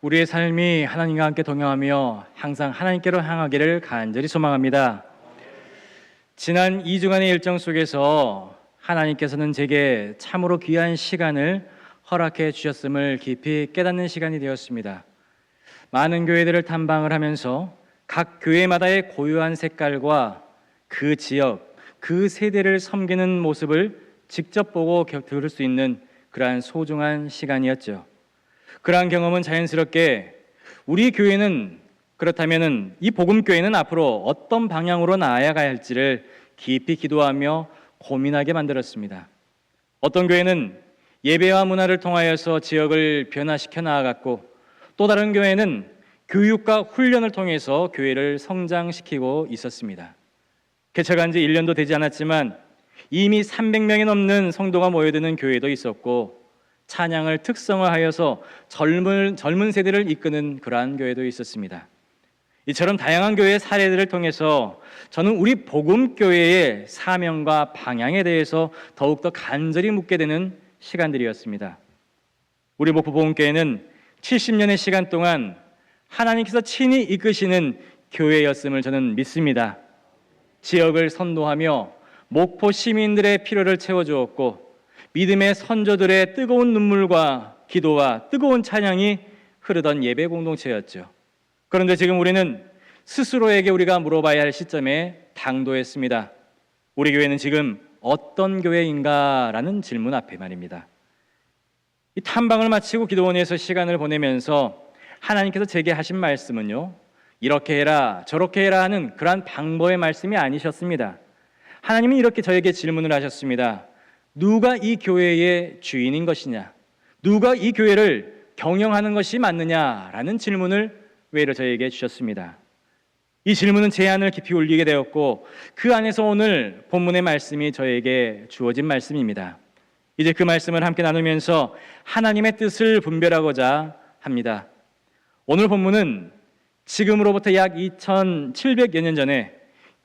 우리의 삶이 하나님과 함께 동행하며 항상 하나님께로 향하기를 간절히 소망합니다. 지난 2주간의 일정 속에서 하나님께서는 제게 참으로 귀한 시간을 허락해 주셨음을 깊이 깨닫는 시간이 되었습니다. 많은 교회들을 탐방을 하면서 각 교회마다의 고유한 색깔과 그 지역, 그 세대를 섬기는 모습을 직접 보고 들을 수 있는 그러한 소중한 시간이었죠. 그러한 경험은 자연스럽게 우리 교회는 그렇다면 이 복음교회는 앞으로 어떤 방향으로 나아가야 할지를 깊이 기도하며 고민하게 만들었습니다. 어떤 교회는 예배와 문화를 통하여서 지역을 변화시켜 나아갔고, 또 다른 교회는 교육과 훈련을 통해서 교회를 성장시키고 있었습니다. 개척한 지 1년도 되지 않았지만 이미 300명이 넘는 성도가 모여드는 교회도 있었고, 찬양을 특성화하여서 젊은 세대를 이끄는 그러한 교회도 있었습니다. 이처럼 다양한 교회의 사례들을 통해서 저는 우리 복음교회의 사명과 방향에 대해서 더욱더 간절히 묻게 되는 시간들이었습니다. 우리 목포 복음교회는 70년의 시간 동안 하나님께서 친히 이끄시는 교회였음을 저는 믿습니다. 지역을 선도하며 목포 시민들의 필요를 채워주었고, 믿음의 선조들의 뜨거운 눈물과 기도와 뜨거운 찬양이 흐르던 예배 공동체였죠. 그런데 지금 우리는 스스로에게 우리가 물어봐야 할 시점에 당도했습니다. 우리 교회는 지금 어떤 교회인가라는 질문 앞에 말입니다. 이 탐방을 마치고 기도원에서 시간을 보내면서 하나님께서 제게 하신 말씀은요, 이렇게 해라 저렇게 해라 하는 그러한 방법의 말씀이 아니셨습니다. 하나님은 이렇게 저에게 질문을 하셨습니다. 누가 이 교회의 주인인 것이냐? 누가 이 교회를 경영하는 것이 맞느냐라는 질문을 외로 저에게 주셨습니다. 이 질문은 제 안을 깊이 울리게 되었고, 그 안에서 오늘 본문의 말씀이 저에게 주어진 말씀입니다. 이제 그 말씀을 함께 나누면서 하나님의 뜻을 분별하고자 합니다. 오늘 본문은 지금으로부터 약 2700여 년 전에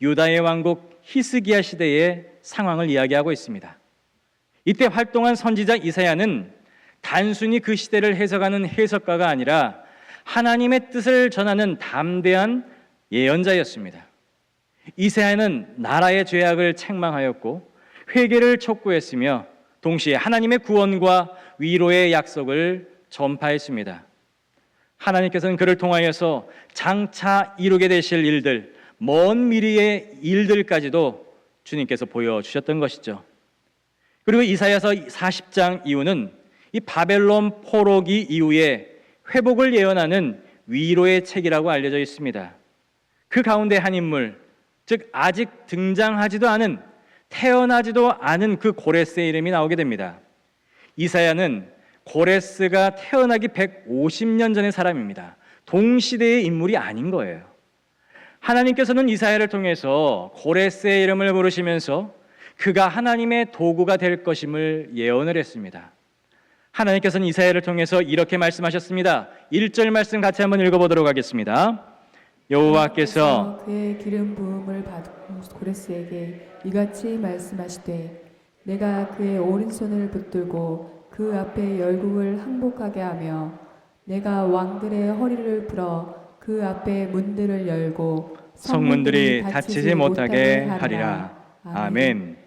유다의 왕국 히스기야 시대의 상황을 이야기하고 있습니다. 이때 활동한 선지자 이사야는 단순히 그 시대를 해석하는 해석가가 아니라 하나님의 뜻을 전하는 담대한 예언자였습니다. 이사야는 나라의 죄악을 책망하였고 회개를 촉구했으며 동시에 하나님의 구원과 위로의 약속을 전파했습니다. 하나님께서는 그를 통하여서 장차 이루게 되실 일들, 먼 미래의 일들까지도 주님께서 보여주셨던 것이죠. 그리고 이사야서 40장 이후는 이 바벨론 포로기 이후에 회복을 예언하는 위로의 책이라고 알려져 있습니다. 그 가운데 한 인물, 즉 아직 등장하지도 않은, 태어나지도 않은 그 고레스의 이름이 나오게 됩니다. 이사야는 고레스가 태어나기 150년 전의 사람입니다. 동시대의 인물이 아닌 거예요. 하나님께서는 이사야를 통해서 고레스의 이름을 부르시면서 그가 하나님의 도구가 될 것임을 예언을 했습니다. 하나님께서는 이사야를 통해서 이렇게 말씀하셨습니다. 1절 말씀 같이 한번 읽어보도록 하겠습니다. 여호와께서 그의 기름 부음을 받은 고레스에게 이같이 말씀하시되, 내가 그의 오른손을 붙들고 그 앞에 열국을 항복하게 하며 내가 왕들의 허리를 풀어 그 앞에 문들을 열고 성문들이 닫히지 못하게 하리라. 아멘.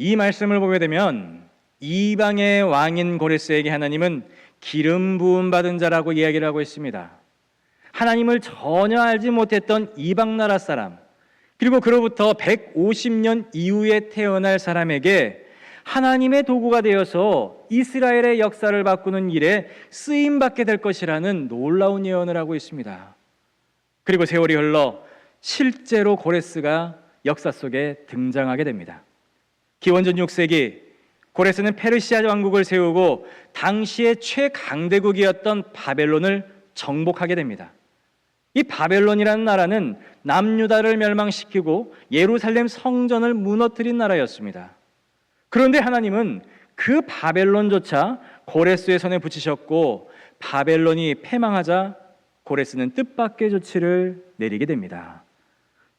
이 말씀을 보게 되면 이방의 왕인 고레스에게 하나님은 기름 부음 받은 자라고 이야기를 하고 있습니다. 하나님을 전혀 알지 못했던 이방 나라 사람, 그리고 그로부터 150년 이후에 태어날 사람에게 하나님의 도구가 되어서 이스라엘의 역사를 바꾸는 일에 쓰임받게 될 것이라는 놀라운 예언을 하고 있습니다. 그리고 세월이 흘러 실제로 고레스가 역사 속에 등장하게 됩니다. 기원전 6세기 고레스는 페르시아 왕국을 세우고 당시의 최강대국이었던 바벨론을 정복하게 됩니다. 이 바벨론이라는 나라는 남유다를 멸망시키고 예루살렘 성전을 무너뜨린 나라였습니다. 그런데 하나님은 그 바벨론조차 고레스의 손에 붙이셨고, 바벨론이 패망하자 고레스는 뜻밖의 조치를 내리게 됩니다.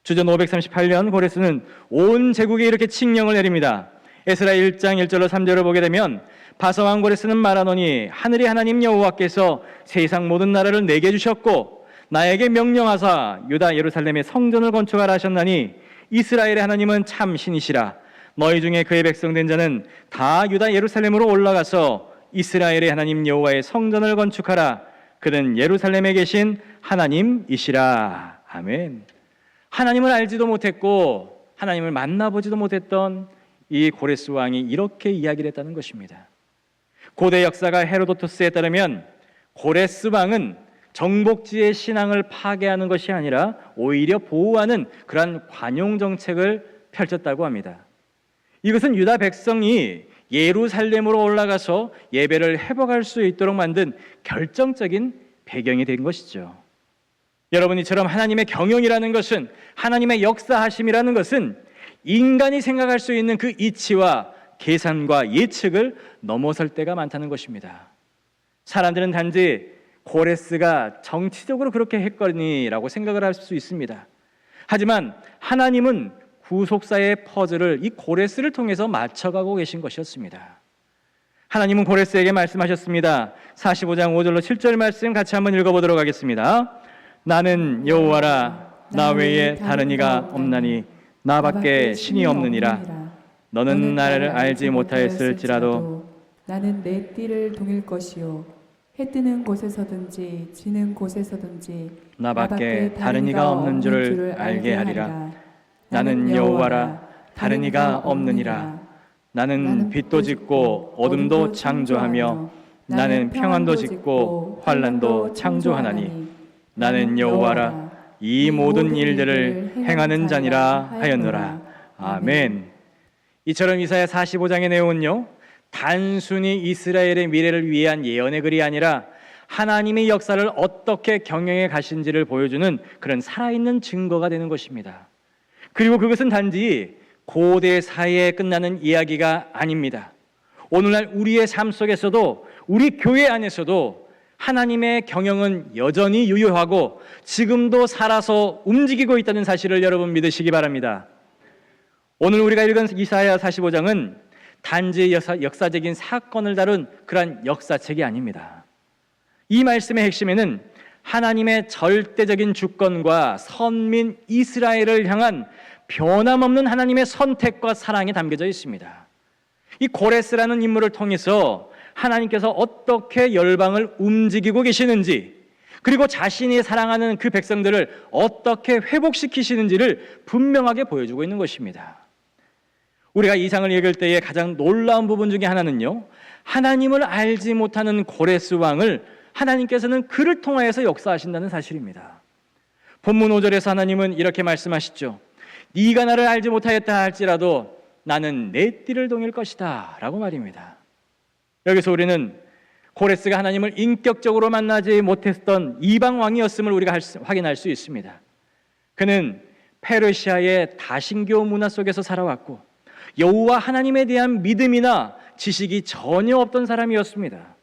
주전 538년 고레스는 온 제국에 이렇게 칙령을 내립니다. 에스라 1장 1절로 3절을 보게 되면 바사왕 고레스는 말하노니 하늘의 하나님 여호와께서 세상 모든 나라를 내게 주셨고 나에게 명령하사 유다 예루살렘의 성전을 건축하라 하셨나니 이스라엘의 하나님은 참 신이시라. 너희 중에 그의 백성 된 자는 다 유다 예루살렘으로 올라가서 이스라엘의 하나님 여호와의 성전을 건축하라. 그는 예루살렘에 계신 하나님이시라. 아멘. 하나님을 알지도 못했고 하나님을 만나보지도 못했던 이 고레스 왕이 이렇게 이야기를 했다는 것입니다. 고대 역사가 헤로도토스에 따르면 고레스 왕은 정복지의 신앙을 파괴하는 것이 아니라 오히려 보호하는 그러한 관용 정책을 펼쳤다고 합니다. 이것은 유다 백성이 예루살렘으로 올라가서 예배를 회복할 수 있도록 만든 결정적인 배경이 된 것이죠. 여러분, 이처럼 하나님의 경영이라는 것은, 하나님의 역사하심이라는 것은 인간이 생각할 수 있는 그 이치와 계산과 예측을 넘어설 때가 많다는 것입니다. 사람들은 단지 고레스가 정치적으로 그렇게 했거니라고 생각을 할 수 있습니다. 하지만 하나님은 구속사의 퍼즐을 이 고레스를 통해서 맞춰가고 계신 것이었습니다. 하나님은 고레스에게 말씀하셨습니다. 45장 5절로 7절 말씀 같이 한번 읽어보도록 하겠습니다. 나는 여호와라, 나 외에 다른 이가 없나니 나밖에 신이 없느니라. 너는 나를 알지 못하였을지라도 나는 내 띠를 동일 것이요 해 뜨는 곳에서든지 지는 곳에서든지 나밖에 다른 이가 없는 줄을 알게 하리라. 나는 여호와라, 다른 이가 없느니라. 나는 빛도 짓고 어둠도 창조하며 나는 평안도 짓고 환난도 창조하나니 나는 여호와라, 이 모든 일들을 행하는 자니라 하였노라. 아멘. 이처럼 이사야 45장의 내용은요, 단순히 이스라엘의 미래를 위한 예언의 글이 아니라 하나님의 역사를 어떻게 경영해 가신지를 보여주는 그런 살아있는 증거가 되는 것입니다. 그리고 그것은 단지 고대 사회에 끝나는 이야기가 아닙니다. 오늘날 우리의 삶 속에서도, 우리 교회 안에서도 하나님의 경영은 여전히 유효하고 지금도 살아서 움직이고 있다는 사실을 여러분 믿으시기 바랍니다. 오늘 우리가 읽은 이사야 45장은 단지 역사적인 사건을 다룬 그러한 역사책이 아닙니다. 이 말씀의 핵심에는 하나님의 절대적인 주권과 선민 이스라엘을 향한 변함없는 하나님의 선택과 사랑이 담겨져 있습니다. 이 고레스라는 인물을 통해서 하나님께서 어떻게 열방을 움직이고 계시는지, 그리고 자신이 사랑하는 그 백성들을 어떻게 회복시키시는지를 분명하게 보여주고 있는 것입니다. 우리가 이 장을 읽을 때에 가장 놀라운 부분 중에 하나는요, 하나님을 알지 못하는 고레스 왕을 하나님께서는 그를 통하여서 역사하신다는 사실입니다. 본문 5절에서 하나님은 이렇게 말씀하시죠. 네가 나를 알지 못하였다 할지라도 나는 내 띠를 동일 것이다 라고 말입니다. 여기서 우리는 고레스가 하나님을 인격적으로 만나지 못했던 이방 왕이었음을 우리가 확인할 수 있습니다. 그는 페르시아의 다신교 문화 속에서 살아왔고 여호와 하나님에 대한 믿음이나 지식이 전혀 없던 사람이었습니다.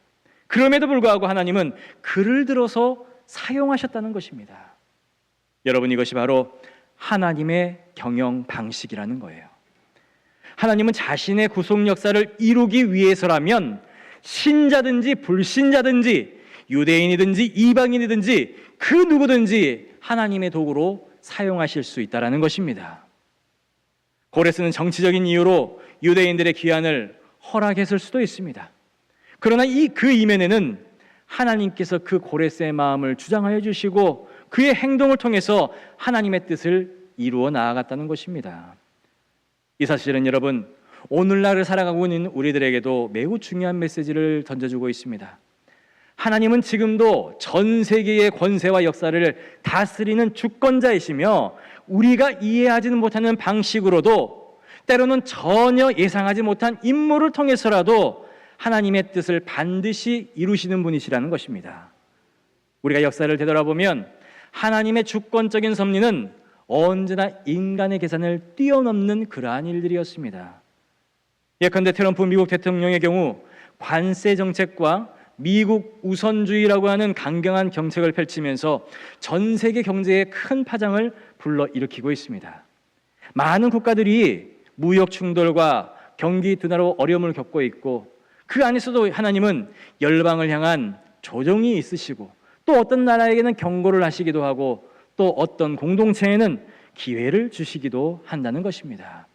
그럼에도 불구하고 하나님은 그를 들어서 사용하셨다는 것입니다. 여러분, 이것이 바로 하나님의 경영 방식이라는 거예요. 하나님은 자신의 구속 역사를 이루기 위해서라면 신자든지 불신자든지 유대인이든지 이방인이든지 그 누구든지 하나님의 도구로 사용하실 수 있다는 것입니다. 고레스는 정치적인 이유로 유대인들의 귀환을 허락했을 수도 있습니다. 그러나 그 이면에는 하나님께서 그 고레스의 마음을 주장하여 주시고 그의 행동을 통해서 하나님의 뜻을 이루어 나아갔다는 것입니다. 이 사실은 여러분, 오늘날을 살아가고 있는 우리들에게도 매우 중요한 메시지를 던져주고 있습니다. 하나님은 지금도 전 세계의 권세와 역사를 다스리는 주권자이시며 우리가 이해하지는 못하는 방식으로도 때로는 전혀 예상하지 못한 인물을 통해서라도 하나님의 뜻을 반드시 이루시는 분이시라는 것입니다. 우리가 역사를 되돌아보면 하나님의 주권적인 섭리는 언제나 인간의 계산을 뛰어넘는 그러한 일들이었습니다. 예컨대 트럼프 미국 대통령의 경우 관세 정책과 미국 우선주의라고 하는 강경한 정책을 펼치면서 전 세계 경제에 큰 파장을 불러일으키고 있습니다. 많은 국가들이 무역 충돌과 경기 둔화로 어려움을 겪고 있고, 그 안에서도 하나님은 열방을 향한 조정이 있으시고, 또 어떤 나라에게는 경고를 하시기도 하고, 또 어떤 공동체에는 기회를 주시기도 한다는 것입니다.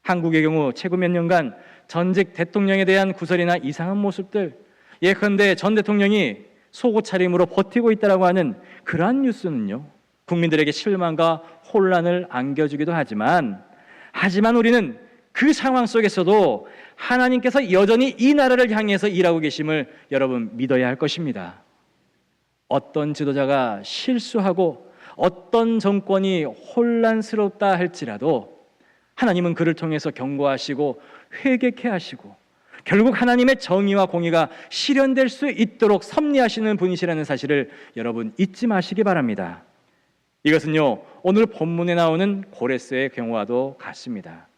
한국의 경우 최근 몇 년간 전직 대통령에 대한 구설이나 이상한 모습들, 예컨대 전 대통령이 속옷 차림으로 버티고 있다라고 하는 그러한 뉴스는요, 국민들에게 실망과 혼란을 안겨주기도 하지만 우리는 그 상황 속에서도 하나님께서 여전히 이 나라를 향해서 일하고 계심을 여러분 믿어야 할 것입니다. 어떤 지도자가 실수하고 어떤 정권이 혼란스럽다 할지라도 하나님은 그를 통해서 경고하시고 회개케 하시고, 결국 하나님의 정의와 공의가 실현될 수 있도록 섭리하시는 분이시라는 사실을 여러분 잊지 마시기 바랍니다. 이것은요, 오늘 본문에 나오는 고레스의 경우와도 같습니다.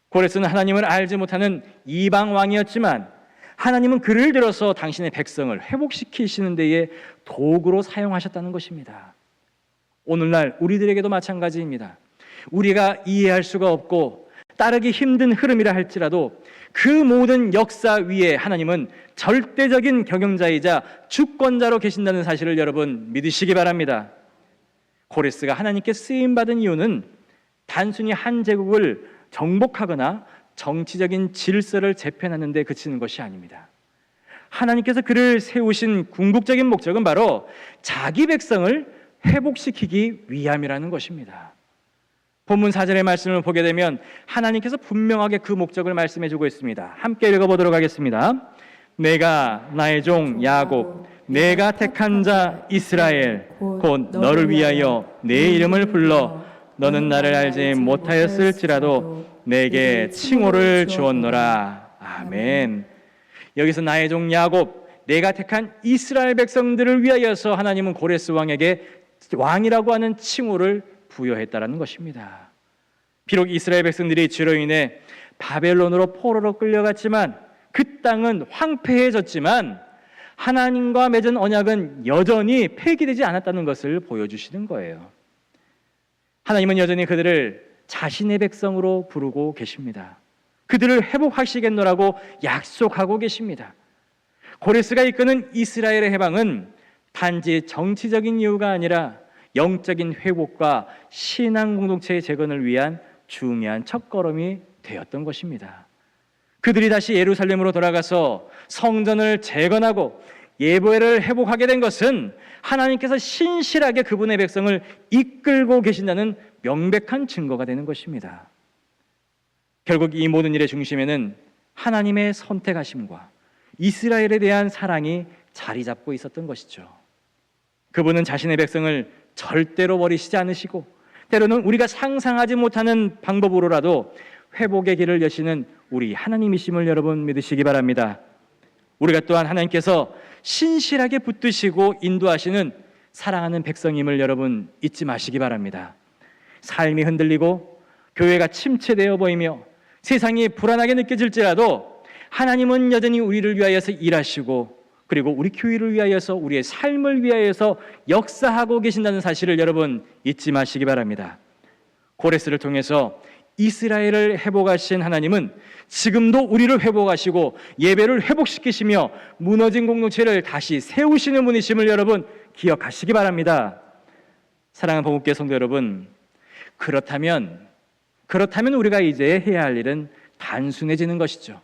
고레스는 하나님을 알지 못하는 이방 왕이었지만 하나님은 그를 들어서 당신의 백성을 회복시키시는 데에 도구로 사용하셨다는 것입니다. 오늘날 우리들에게도 마찬가지입니다. 우리가 이해할 수가 없고 따르기 힘든 흐름이라 할지라도 그 모든 역사 위에 하나님은 절대적인 경영자이자 주권자로 계신다는 사실을 여러분 믿으시기 바랍니다. 고레스가 하나님께 쓰임받은 이유는 단순히 한 제국을 정복하거나 정치적인 질서를 재편하는 데 그치는 것이 아닙니다. 하나님께서 그를 세우신 궁극적인 목적은 바로 자기 백성을 회복시키기 위함이라는 것입니다. 본문 4절의 말씀을 보게 되면 하나님께서 분명하게 그 목적을 말씀해 주고 있습니다. 함께 읽어보도록 하겠습니다. 내가 나의 종 야곱, 내가 택한 자 이스라엘, 곧 너를 위하여 내 이름을 불러 너는 나를 알지 못하였을지라도 내게 칭호를 주었노라. 아멘. 여기서 나의 종 야곱, 내가 택한 이스라엘 백성들을 위하여서 하나님은 고레스 왕에게 왕이라고 하는 칭호를 부여했다라는 것입니다. 비록 이스라엘 백성들이 죄로 인해 바벨론으로 포로로 끌려갔지만, 그 땅은 황폐해졌지만 하나님과 맺은 언약은 여전히 폐기되지 않았다는 것을 보여주시는 거예요. 하나님은 여전히 그들을 자신의 백성으로 부르고 계십니다. 그들을 회복하시겠노라고 약속하고 계십니다. 고레스가 이끄는 이스라엘의 해방은 단지 정치적인 이유가 아니라 영적인 회복과 신앙 공동체의 재건을 위한 중요한 첫걸음이 되었던 것입니다. 그들이 다시 예루살렘으로 돌아가서 성전을 재건하고 예배를 회복하게 된 것은 하나님께서 신실하게 그분의 백성을 이끌고 계신다는 명백한 증거가 되는 것입니다. 결국 이 모든 일의 중심에는 하나님의 선택하심과 이스라엘에 대한 사랑이 자리 잡고 있었던 것이죠. 그분은 자신의 백성을 절대로 버리시지 않으시고, 때로는 우리가 상상하지 못하는 방법으로라도 회복의 길을 여시는 우리 하나님이심을 여러분 믿으시기 바랍니다. 우리가 또한 하나님께서 신실하게 붙드시고 인도하시는 사랑하는 백성임을 여러분 잊지 마시기 바랍니다. 삶이 흔들리고 교회가 침체되어 보이며 세상이 불안하게 느껴질지라도 하나님은 여전히 우리를 위하여서 일하시고, 그리고 우리 교회를 위하여서, 우리의 삶을 위하여서 역사하고 계신다는 사실을 여러분 잊지 마시기 바랍니다. 고레스를 통해서 이스라엘을 회복하신 하나님은 지금도 우리를 회복하시고 예배를 회복시키시며 무너진 공동체를 다시 세우시는 분이심을 여러분 기억하시기 바랍니다. 사랑하는 복음교회 성도 여러분, 그렇다면 우리가 이제 해야 할 일은 단순해지는 것이죠.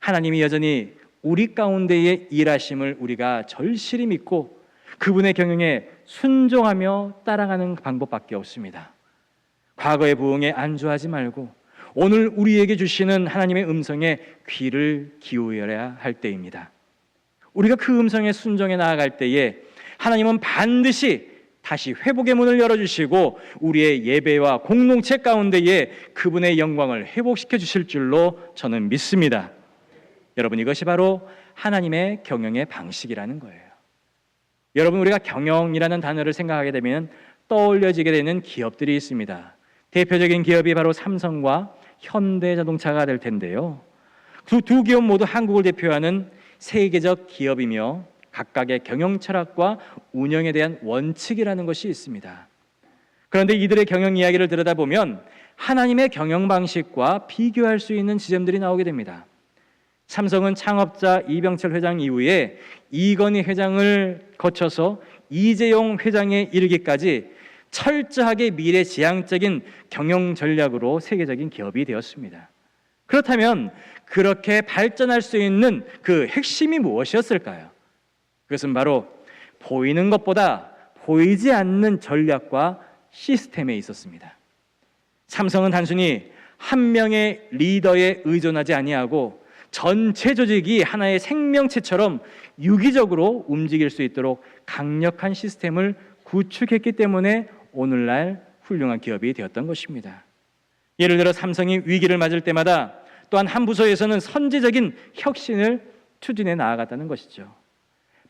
하나님이 여전히 우리 가운데에 일하심을 우리가 절실히 믿고 그분의 경영에 순종하며 따라가는 방법밖에 없습니다. 과거의 부흥에 안주하지 말고 오늘 우리에게 주시는 하나님의 음성에 귀를 기울여야 할 때입니다. 우리가 그 음성에 순종해 나아갈 때에 하나님은 반드시 다시 회복의 문을 열어주시고 우리의 예배와 공동체 가운데에 그분의 영광을 회복시켜 주실 줄로 저는 믿습니다. 여러분, 이것이 바로 하나님의 경영의 방식이라는 거예요. 여러분, 우리가 경영이라는 단어를 생각하게 되면 떠올려지게 되는 기업들이 있습니다. 대표적인 기업이 바로 삼성과 현대자동차가 될 텐데요. 두 기업 모두 한국을 대표하는 세계적 기업이며 각각의 경영 철학과 운영에 대한 원칙이라는 것이 있습니다. 그런데 이들의 경영 이야기를 들여다보면 하나님의 경영 방식과 비교할 수 있는 지점들이 나오게 됩니다. 삼성은 창업자 이병철 회장 이후에 이건희 회장을 거쳐서 이재용 회장에 이르기까지 철저하게 미래지향적인 경영 전략으로 세계적인 기업이 되었습니다. 그렇다면 그렇게 발전할 수 있는 그 핵심이 무엇이었을까요? 그것은 바로 보이는 것보다 보이지 않는 전략과 시스템에 있었습니다. 삼성은 단순히 한 명의 리더에 의존하지 아니하고 전체 조직이 하나의 생명체처럼 유기적으로 움직일 수 있도록 강력한 시스템을 구축했기 때문에 오늘날 훌륭한 기업이 되었던 것입니다. 예를 들어 삼성이 위기를 맞을 때마다 또한 한 부서에서는 선제적인 혁신을 추진해 나아갔다는 것이죠.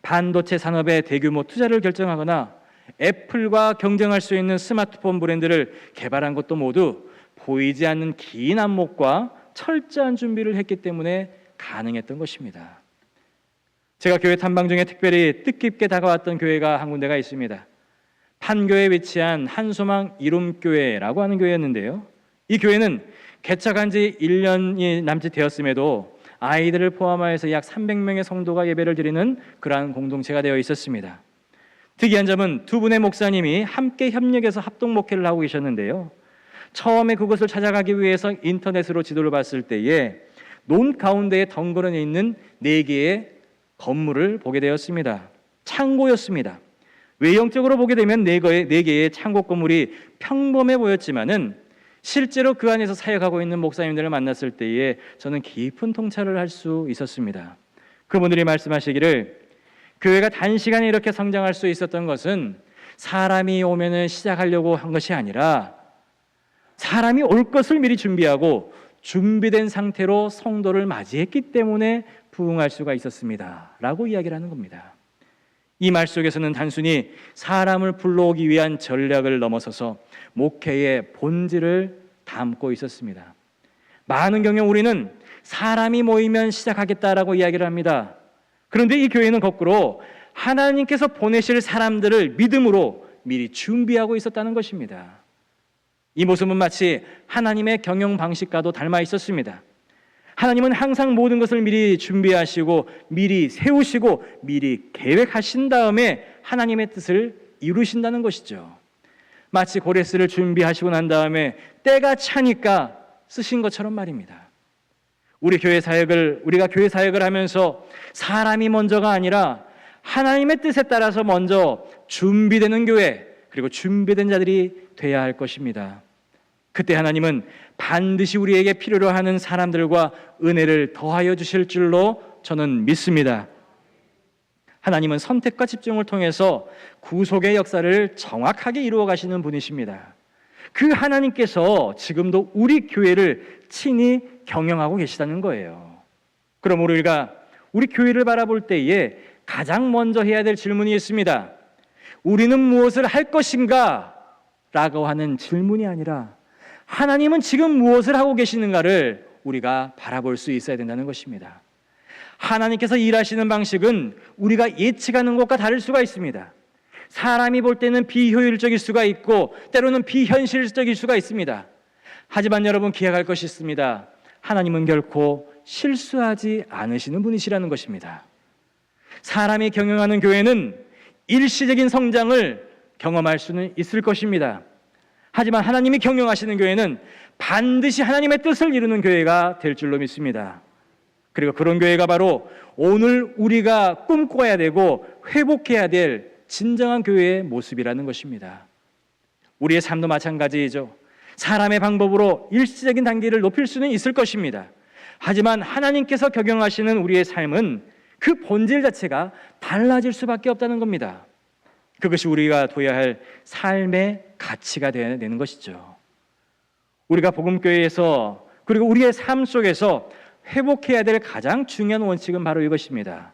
반도체 산업에 대규모 투자를 결정하거나 애플과 경쟁할 수 있는 스마트폰 브랜드를 개발한 것도 모두 보이지 않는 긴 안목과 철저한 준비를 했기 때문에 가능했던 것입니다. 제가 교회 탐방 중에 특별히 뜻깊게 다가왔던 교회가 한 군데가 있습니다. 판교에 위치한 한소망 이룸교회라고 하는 교회였는데요. 이 교회는 개척한 지 1년이 남짓 되었음에도 아이들을 포함하여서 약 300명의 성도가 예배를 드리는 그러한 공동체가 되어 있었습니다. 특이한 점은 두 분의 목사님이 함께 협력해서 합동 목회를 하고 계셨는데요. 처음에 그곳을 찾아가기 위해서 인터넷으로 지도를 봤을 때에 논 가운데에 덩그러니 있는 4개의 건물을 보게 되었습니다. 창고였습니다. 외형적으로 보게 되면 4개의 창고 건물이 평범해 보였지만은 실제로 그 안에서 사역하고 있는 목사님들을 만났을 때에 저는 깊은 통찰을 할 수 있었습니다. 그분들이 말씀하시기를 교회가 단시간에 이렇게 성장할 수 있었던 것은 사람이 오면은 시작하려고 한 것이 아니라 사람이 올 것을 미리 준비하고 준비된 상태로 성도를 맞이했기 때문에 부흥할 수가 있었습니다 라고 이야기를 하는 겁니다. 이 말 속에서는 단순히 사람을 불러오기 위한 전략을 넘어서서 목회의 본질을 담고 있었습니다. 많은 경우 우리는 사람이 모이면 시작하겠다라고 이야기를 합니다. 그런데 이 교회는 거꾸로 하나님께서 보내실 사람들을 믿음으로 미리 준비하고 있었다는 것입니다. 이 모습은 마치 하나님의 경영 방식과도 닮아 있었습니다. 하나님은 항상 모든 것을 미리 준비하시고 미리 세우시고 미리 계획하신 다음에 하나님의 뜻을 이루신다는 것이죠. 마치 고레스를 준비하시고 난 다음에 때가 차니까 쓰신 것처럼 말입니다. 우리가 교회 사역을 하면서 사람이 먼저가 아니라 하나님의 뜻에 따라서 먼저 준비되는 교회, 그리고 준비된 자들이 돼야 할 것입니다. 그때 하나님은 반드시 우리에게 필요로 하는 사람들과 은혜를 더하여 주실 줄로 저는 믿습니다. 하나님은 선택과 집중을 통해서 구속의 역사를 정확하게 이루어 가시는 분이십니다. 그 하나님께서 지금도 우리 교회를 친히 경영하고 계시다는 거예요. 그럼 우리가 우리 교회를 바라볼 때에 가장 먼저 해야 될 질문이 있습니다. 우리는 무엇을 할 것인가? 라고 하는 질문이 아니라 하나님은 지금 무엇을 하고 계시는가를 우리가 바라볼 수 있어야 된다는 것입니다. 하나님께서 일하시는 방식은 우리가 예측하는 것과 다를 수가 있습니다. 사람이 볼 때는 비효율적일 수가 있고 때로는 비현실적일 수가 있습니다. 하지만 여러분 기억할 것이 있습니다. 하나님은 결코 실수하지 않으시는 분이시라는 것입니다. 사람이 경영하는 교회는 일시적인 성장을 경험할 수는 있을 것입니다. 하지만 하나님이 경영하시는 교회는 반드시 하나님의 뜻을 이루는 교회가 될 줄로 믿습니다. 그리고 그런 교회가 바로 오늘 우리가 꿈꿔야 되고 회복해야 될 진정한 교회의 모습이라는 것입니다. 우리의 삶도 마찬가지이죠. 사람의 방법으로 일시적인 단계를 높일 수는 있을 것입니다. 하지만 하나님께서 경영하시는 우리의 삶은 그 본질 자체가 달라질 수밖에 없다는 겁니다. 그것이 우리가 둬야 할 삶의 가치가 되는 것이죠. 우리가 복음교회에서 그리고 우리의 삶 속에서 회복해야 될 가장 중요한 원칙은 바로 이것입니다.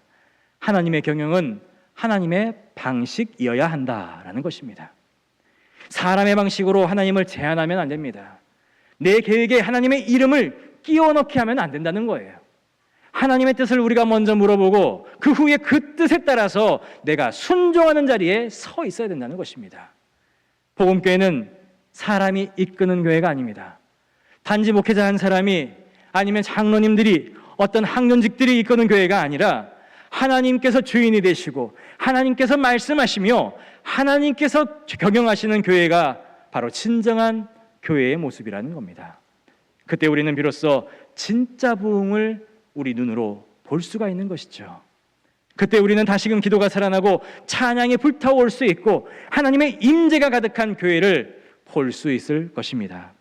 하나님의 경영은 하나님의 방식이어야 한다라는 것입니다. 사람의 방식으로 하나님을 제한하면 안 됩니다. 내 계획에 하나님의 이름을 끼워 넣게 하면 안 된다는 거예요. 하나님의 뜻을 우리가 먼저 물어보고 그 후에 그 뜻에 따라서 내가 순종하는 자리에 서 있어야 된다는 것입니다. 복음교회는 사람이 이끄는 교회가 아닙니다. 단지 목회자 한 사람이 아니면 장로님들이 어떤 학년직들이 이끄는 교회가 아니라 하나님께서 주인이 되시고 하나님께서 말씀하시며 하나님께서 경영하시는 교회가 바로 진정한 교회의 모습이라는 겁니다. 그때 우리는 비로소 진짜 부흥을 우리 눈으로 볼 수가 있는 것이죠. 그때 우리는 다시금 기도가 살아나고 찬양이 불타올 수 있고 하나님의 임재가 가득한 교회를 볼 수 있을 것입니다.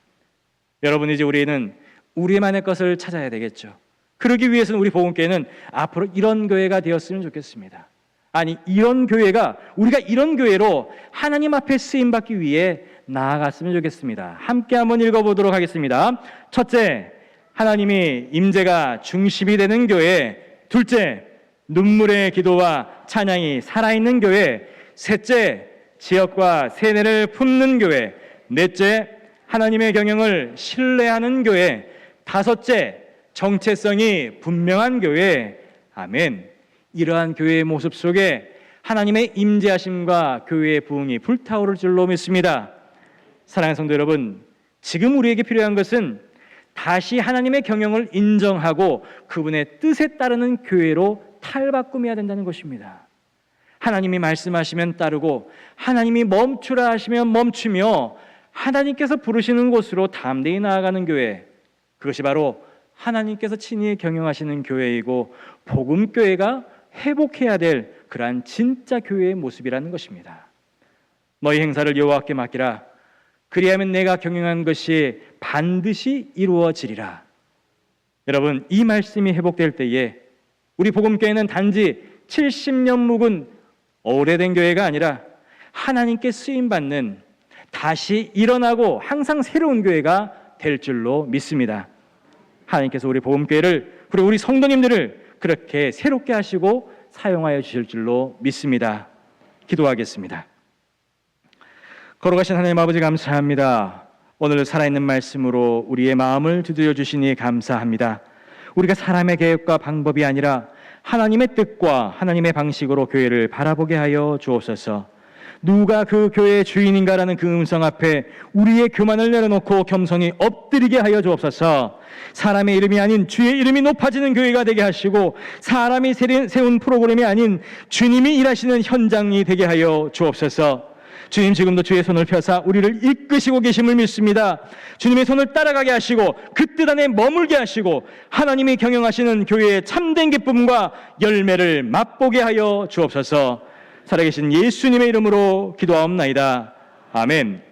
여러분, 이제 우리는 우리만의 것을 찾아야 되겠죠. 그러기 위해서는 우리 복음교회는 앞으로 이런 교회가 되었으면 좋겠습니다. 아니, 이런 교회가, 우리가 이런 교회로 하나님 앞에 쓰임받기 위해 나아갔으면 좋겠습니다. 함께 한번 읽어보도록 하겠습니다. 첫째, 하나님이 임재가 중심이 되는 교회. 둘째, 눈물의 기도와 찬양이 살아있는 교회. 셋째, 지역과 세대를 품는 교회. 넷째, 하나님의 경영을 신뢰하는 교회. 다섯째, 정체성이 분명한 교회. 아멘. 이러한 교회의 모습 속에 하나님의 임재하심과 교회의 부흥이 불타오를 줄로 믿습니다. 사랑하는 성도 여러분, 지금 우리에게 필요한 것은 다시 하나님의 경영을 인정하고 그분의 뜻에 따르는 교회로 탈바꿈해야 된다는 것입니다. 하나님이 말씀하시면 따르고 하나님이 멈추라 하시면 멈추며 하나님께서 부르시는 곳으로 담대히 나아가는 교회, 그것이 바로 하나님께서 친히 경영하시는 교회이고 복음교회가 회복해야 될 그러한 진짜 교회의 모습이라는 것입니다. 너희 행사를 여호와께 맡기라. 그리하면 내가 경영한 것이 반드시 이루어지리라. 여러분, 이 말씀이 회복될 때에 우리 복음교회는 단지 70년 묵은 오래된 교회가 아니라 하나님께 쓰임받는 다시 일어나고 항상 새로운 교회가 될 줄로 믿습니다. 하나님께서 우리 복음교회를, 그리고 우리 성도님들을 그렇게 새롭게 하시고 사용하여 주실 줄로 믿습니다. 기도하겠습니다. 걸어가신 하나님 아버지, 감사합니다. 오늘 살아있는 말씀으로 우리의 마음을 두드려 주시니 감사합니다. 우리가 사람의 계획과 방법이 아니라 하나님의 뜻과 하나님의 방식으로 교회를 바라보게 하여 주옵소서. 누가 그 교회의 주인인가라는 그 음성 앞에 우리의 교만을 내려놓고 겸손히 엎드리게 하여 주옵소서. 사람의 이름이 아닌 주의 이름이 높아지는 교회가 되게 하시고 사람이 세운 프로그램이 아닌 주님이 일하시는 현장이 되게 하여 주옵소서. 주님, 지금도 주의 손을 펴사 우리를 이끄시고 계심을 믿습니다. 주님의 손을 따라가게 하시고 그 뜻 안에 머물게 하시고 하나님이 경영하시는 교회의 참된 기쁨과 열매를 맛보게 하여 주옵소서. 살아계신 예수님의 이름으로 기도하옵나이다. 아멘.